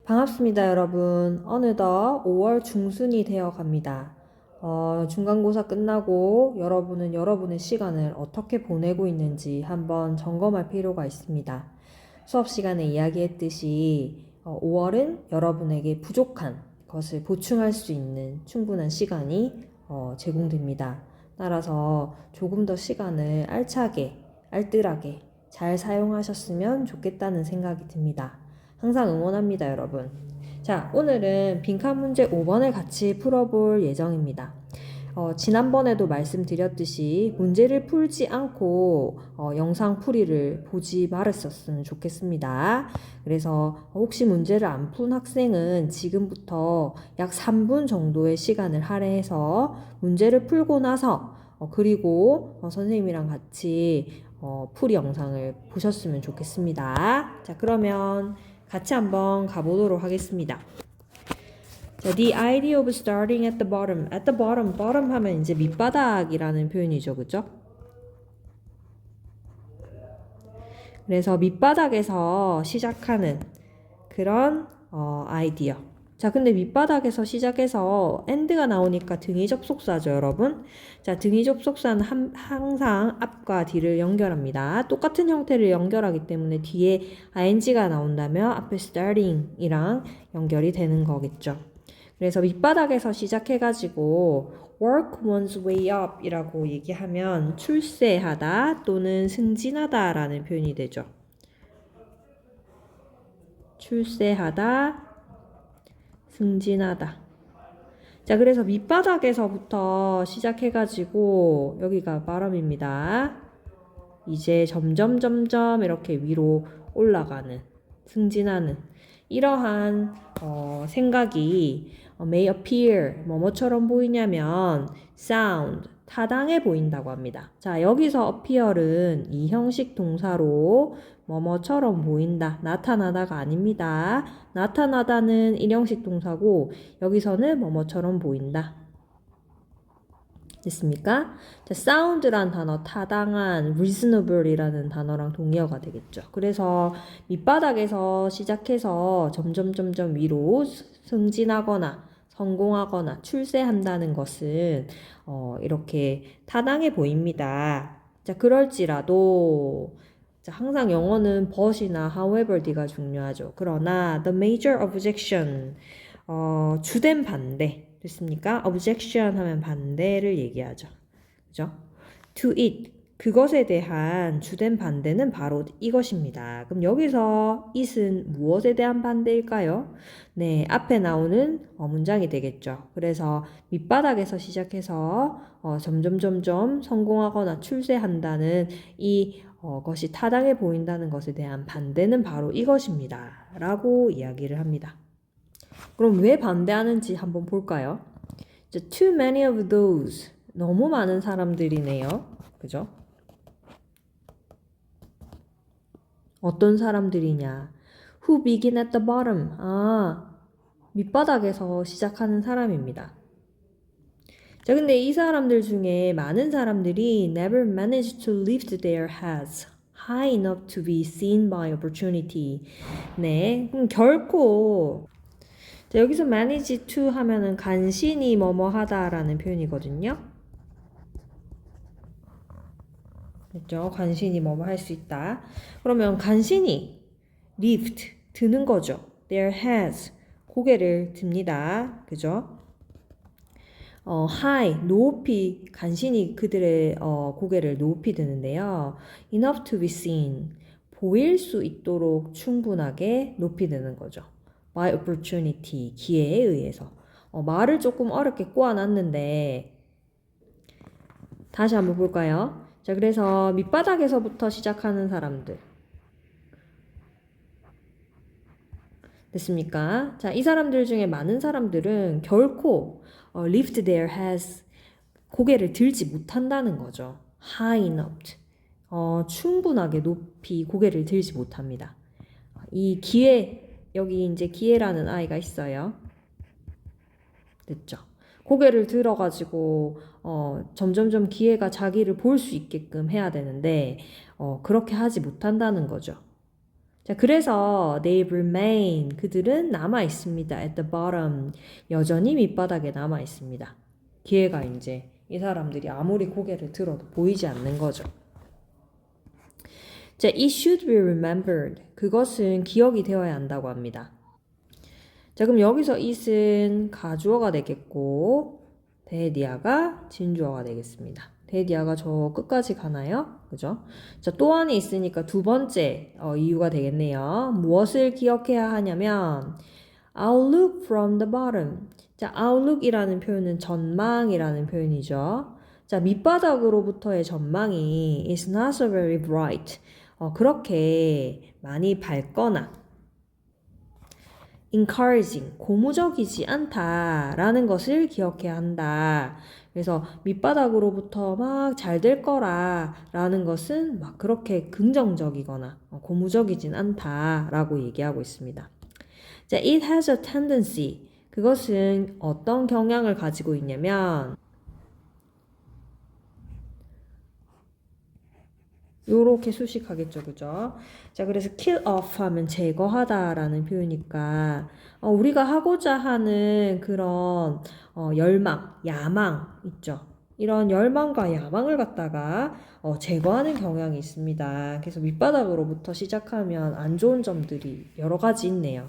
반갑습니다, 여러분. 어느덧 5월 중순이 되어 갑니다. 중간고사 끝나고 여러분은 여러분의 시간을 어떻게 보내고 있는지 한번 점검할 필요가 있습니다. 수업 시간에 이야기했듯이 5월은 여러분에게 부족한 것을 보충할 수 있는 충분한 시간이 제공됩니다. 따라서 조금 더 시간을 알차게, 알뜰하게 잘 사용하셨으면 좋겠다는 생각이 듭니다. 항상 응원합니다, 여러분. 자, 오늘은 빈칸 문제 5번을 같이 풀어볼 예정입니다. 지난번에도 말씀드렸듯이 문제를 풀지 않고 영상 풀이를 보지 말았었으면 좋겠습니다. 그래서 혹시 문제를 안 푼 학생은 지금부터 약 3분 정도의 시간을 할애해서 문제를 풀고 나서 그리고 선생님이랑 같이 풀이 영상을 보셨으면 좋겠습니다. 자, 그러면 같이 한번 가보도록 하겠습니다. 자, the idea of starting at the bottom. At the bottom, bottom 하면 이제 밑바닥이라는 표현이죠, 그죠? 그래서 밑바닥에서 시작하는 그런 아이디어. 자, 근데 밑바닥에서 시작해서 end가 나오니까 등위 접속사죠, 여러분. 자, 등위 접속사는 항상 앞과 뒤를 연결합니다. 똑같은 형태를 연결하기 때문에 뒤에 ing가 나온다면 앞에 starting이랑 연결이 되는 거겠죠. 그래서 밑바닥에서 시작해가지고 work one's way up 이라고 얘기하면 출세하다 또는 승진하다 라는 표현이 되죠. 출세하다, 승진하다. 자, 그래서 밑바닥에서부터 시작해가지고 여기가 bottom입니다. 이제 점점 이렇게 위로 올라가는, 승진하는 이러한 생각이 may appear 뭐뭐처럼 보이냐면 sound 타당해 보인다고 합니다. 자, 여기서 appear은 이 형식 동사로 뭐뭐처럼 보인다, 나타나다가 아닙니다. 나타나다는 일형식 동사고 여기서는 뭐뭐처럼 보인다. 됐습니까? 자, sound란 단어 타당한, reasonable이라는 단어랑 동의어가 되겠죠. 그래서 밑바닥에서 시작해서 점점 위로 승진하거나 성공하거나 출세한다는 것은 이렇게 타당해 보입니다. 자, 그럴지라도 자, 항상 영어는 but이나 however가 중요하죠. 그러나 the major objection 주된 반대 됐습니까? objection 하면 반대를 얘기하죠. 그죠? to it 그것에 대한 주된 반대는 바로 이것입니다. 그럼 여기서 it은 무엇에 대한 반대일까요? 네, 앞에 나오는 문장이 되겠죠. 그래서 밑바닥에서 시작해서 점점 성공하거나 출세한다는 이 것이 타당해 보인다는 것에 대한 반대는 바로 이것입니다. 라고 이야기를 합니다. 그럼 왜 반대하는지 한번 볼까요? Too many of those. 너무 많은 사람들이네요. 그죠? 어떤 사람들이냐? Who begin at the bottom. 밑바닥에서 시작하는 사람입니다. 자, 근데 이 사람들 중에 많은 사람들이 never managed to lift their heads high enough to be seen by opportunity. 네, 결코 자, 여기서 manage to 하면은 간신히 뭐뭐 하다라는 표현이거든요. 그렇죠? 간신히 뭐뭐 할 수 있다. 그러면 간신히 lift 드는 거죠. their heads 고개를 듭니다. 그죠? high 높이 간신히 그들의 고개를 높이 드는데요. enough to be seen 보일 수 있도록 충분하게 높이 드는 거죠. by opportunity 기회에 의해서 말을 조금 어렵게 꼬아놨는데 다시 한번 볼까요? 자, 그래서 밑바닥에서부터 시작하는 사람들 됐습니까? 자, 이 사람들 중에 많은 사람들은 결코 lift their heads 고개를 들지 못한다는 거죠. high enough 충분하게 높이 고개를 들지 못합니다. 이 기회 여기 이제 기회라는 아이가 있어요. 됐죠? 고개를 들어가지고 점점 기회가 자기를 볼 수 있게끔 해야 되는데 그렇게 하지 못한다는 거죠. 자, 그래서 they remain. 그들은 남아 있습니다. at the bottom. 여전히 밑바닥에 남아 있습니다. 기회가 이제 이 사람들이 아무리 고개를 들어도 보이지 않는 거죠. 자, it should be remembered. 그것은 기억이 되어야 한다고 합니다. 자, 그럼 여기서 it은 가주어가 되겠고 대디아가 진주어가 되겠습니다. 대디아가 저 끝까지 가나요? 그죠? 자, 또 안에 있으니까 두 번째 이유가 되겠네요. 무엇을 기억해야 하냐면 I'll look from the bottom. 자, outlook이라는 표현은 전망이라는 표현이죠. 자, 밑바닥으로부터의 전망이 is not so very bright. 그렇게 많이 밝거나 encouraging, 고무적이지 않다라는 것을 기억해야 한다. 그래서 밑바닥으로부터 막 잘 될 거라라는 것은 막 그렇게 긍정적이거나 고무적이진 않다라고 얘기하고 있습니다. 자, it has a tendency. 그것은 어떤 경향을 가지고 있냐면 요렇게 수식하겠죠, 그죠? 자, 그래서 kill off 하면 제거하다라는 표현이니까 우리가 하고자 하는 그런 열망, 야망 있죠. 이런 열망과 야망을 갖다가 제거하는 경향이 있습니다. 그래서 밑바닥으로부터 시작하면 안 좋은 점들이 여러 가지 있네요.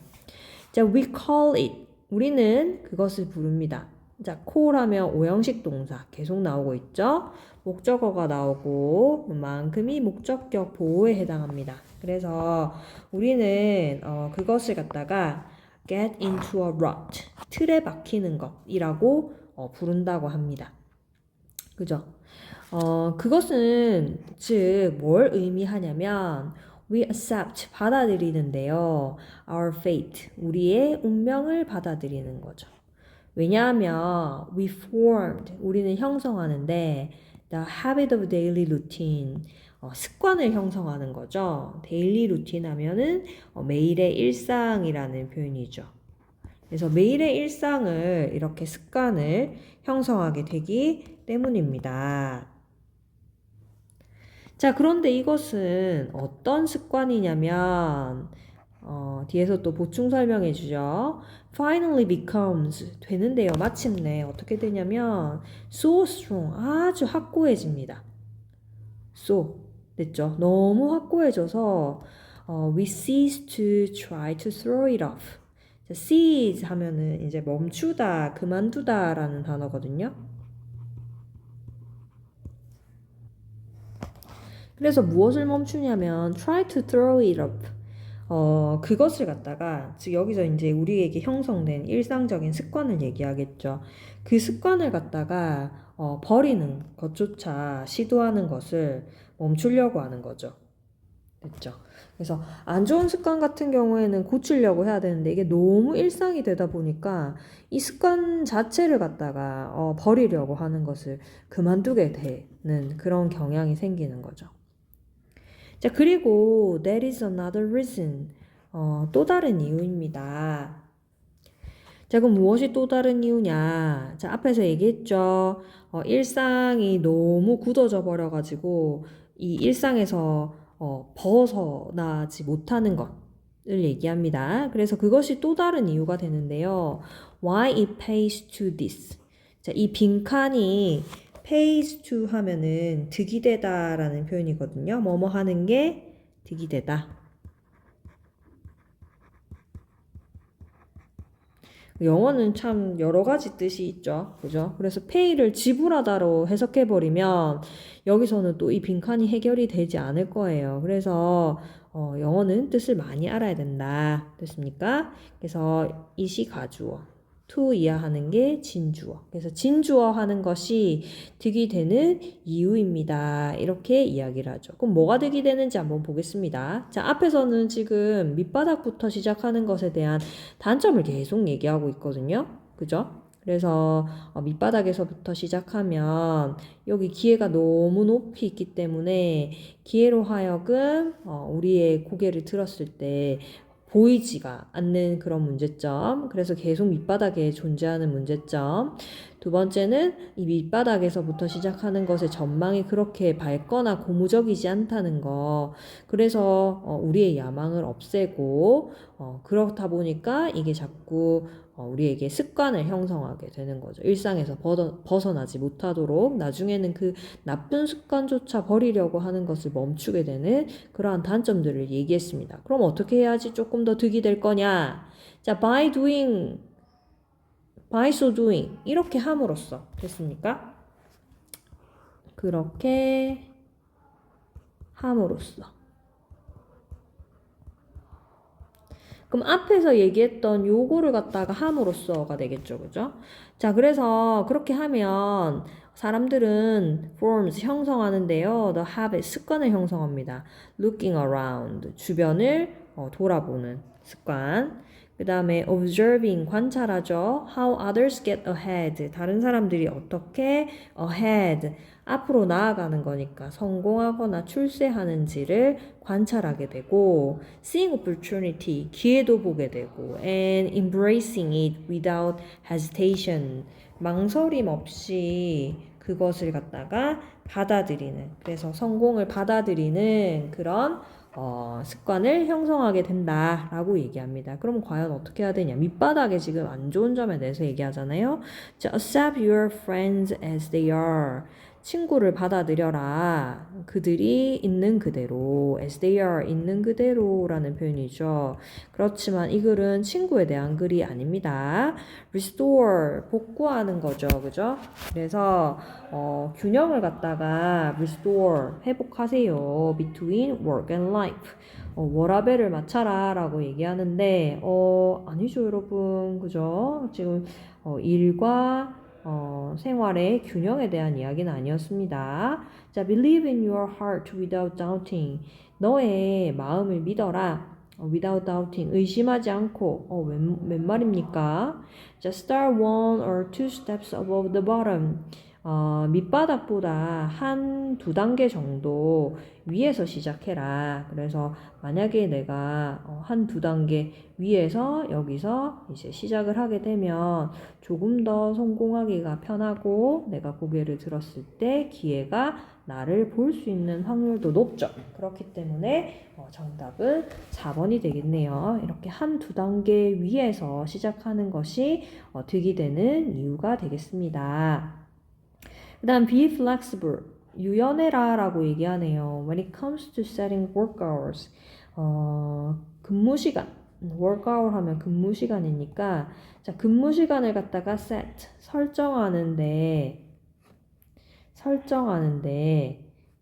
자, we call it. 우리는 그것을 부릅니다. 자, call 하면 오형식 동사 계속 나오고 있죠. 목적어가 나오고 만큼이 목적격 보호에 해당합니다. 그래서 우리는 그것을 갖다가 get into a rut, 틀에 박히는 것이라고 부른다고 합니다. 그죠? 그것은 즉 뭘 의미하냐면 we accept, 받아들이는데요. our fate, 우리의 운명을 받아들이는 거죠. 왜냐하면 we formed, 우리는 형성하는데 the habit of daily routine, 습관을 형성하는 거죠. daily routine 하면은 매일의 일상이라는 표현이죠. 그래서 매일의 일상을 이렇게 습관을 형성하게 되기 때문입니다. 자, 그런데 이것은 어떤 습관이냐면 뒤에서 또 보충 설명해 주죠. finally becomes 되는데요. 마침내 어떻게 되냐면 so strong 아주 확고해집니다. so 됐죠? 너무 확고해져서 we cease to try to throw it off. 자, cease 하면은 이제 멈추다, 그만두다라는 단어거든요. 그래서 무엇을 멈추냐면 try to throw it off. 그것을 갖다가 즉 여기서 이제 우리에게 형성된 일상적인 습관을 얘기하겠죠. 그 습관을 갖다가 버리는 것조차 시도하는 것을 멈추려고 하는 거죠. 됐죠? 그래서 안 좋은 습관 같은 경우에는 고치려고 해야 되는데 이게 너무 일상이 되다 보니까 이 습관 자체를 갖다가 버리려고 하는 것을 그만두게 되는 그런 경향이 생기는 거죠. 자, 그리고 there is another reason. 또 다른 이유입니다. 자, 그럼 무엇이 또 다른 이유냐? 자, 앞에서 얘기했죠. 일상이 너무 굳어져 버려가지고 이 일상에서 벗어나지 못하는 것을 얘기합니다. 그래서 그것이 또 다른 이유가 되는데요. Why it pays to this. 자, 이 빈칸이 pays to 하면은 득이 되다라는 표현이거든요. 뭐뭐 하는 게 득이 되다. 영어는 참 여러 가지 뜻이 있죠. 그죠? 그래서 pay를 지불하다로 해석해버리면 여기서는 또 이 빈칸이 해결이 되지 않을 거예요. 그래서 영어는 뜻을 많이 알아야 된다. 됐습니까? 그래서 it이 가주어. to 이하하는 게 진주어. 그래서 진주어 하는 것이 득이 되는 이유입니다. 이렇게 이야기를 하죠. 그럼 뭐가 득이 되는지 한번 보겠습니다. 자, 앞에서는 지금 밑바닥부터 시작하는 것에 대한 단점을 계속 얘기하고 있거든요. 그죠? 그래서 밑바닥에서부터 시작하면 여기 기회가 너무 높이 있기 때문에 기회로 하여금 우리의 고개를 들었을 때 보이지가 않는 그런 문제점. 그래서 계속 밑바닥에 존재하는 문제점. 두 번째는 이 밑바닥에서부터 시작하는 것의 전망이 그렇게 밝거나 고무적이지 않다는 거. 그래서 우리의 야망을 없애고 그렇다 보니까 이게 자꾸 우리에게 습관을 형성하게 되는 거죠. 일상에서 벗어나지 못하도록 나중에는 그 나쁜 습관조차 버리려고 하는 것을 멈추게 되는 그러한 단점들을 얘기했습니다. 그럼 어떻게 해야지 조금 더 득이 될 거냐? 자, by so doing 이렇게 함으로써 됐습니까? 그렇게 함으로써. 그럼 앞에서 얘기했던 요거를 갖다가 함으로써가 되겠죠, 그죠? 자, 그래서 그렇게 하면 사람들은 forms 형성하는데요. the habit 습관을 형성합니다. looking around 주변을 돌아보는 습관. 그 다음에 observing 관찰하죠. how others get ahead 다른 사람들이 어떻게 ahead 앞으로 나아가는 거니까 성공하거나 출세하는지를 관찰하게 되고 seeing opportunity 기회도 보게 되고 and embracing it without hesitation 망설임 없이 그것을 갖다가 받아들이는 그래서 성공을 받아들이는 그런 습관을 형성하게 된다라고 얘기합니다. 그럼 과연 어떻게 해야 되냐? 밑바닥에 지금 안 좋은 점에 대해서 얘기하잖아요. 자, accept your friends as they are. 친구를 받아들여라. 그들이 있는 그대로, as they are, 있는 그대로라는 표현이죠. 그렇지만 이 글은 친구에 대한 글이 아닙니다. restore, 복구하는 거죠. 그죠? 그래서, 균형을 갖다가 restore, 회복하세요. between work and life. 워라밸을 맞춰라 라고 얘기하는데, 아니죠, 여러분. 그죠? 지금, 일과 생활의 균형에 대한 이야기는 아니었습니다. 자, believe in your heart without doubting. 너의 마음을 믿어라. without doubting. 의심하지 않고. 웬 말입니까? 자, start one or two steps above the bottom. 밑바닥보다 두 단계 정도 위에서 시작해라. 그래서 만약에 내가 두 단계 위에서 여기서 이제 시작을 하게 되면 조금 더 성공하기가 편하고 내가 고개를 들었을 때 기회가 나를 볼 수 있는 확률도 높죠. 그렇기 때문에 정답은 4번이 되겠네요. 이렇게 두 단계 위에서 시작하는 것이 득이 되는 이유가 되겠습니다. 그 다음 be flexible, 유연해라 라고 얘기하네요. When it comes to setting work hours, 근무 시간, work hour 하면 근무 시간이니까 자, 근무 시간을 갖다가 set, 설정하는데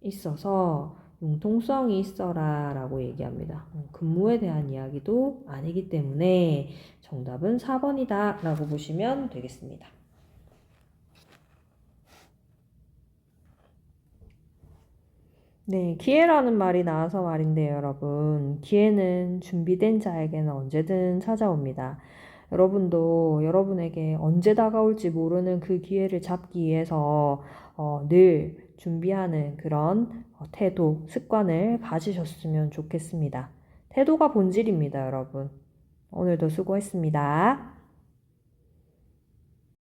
있어서 융통성이 있어라 라고 얘기합니다. 근무에 대한 이야기도 아니기 때문에 정답은 4번이다 라고 보시면 되겠습니다. 네, 기회라는 말이 나와서 말인데요, 여러분. 기회는 준비된 자에게는 언제든 찾아옵니다. 여러분도 여러분에게 언제 다가올지 모르는 그 기회를 잡기 위해서 늘 준비하는 그런 태도, 습관을 가지셨으면 좋겠습니다. 태도가 본질입니다, 여러분. 오늘도 수고했습니다.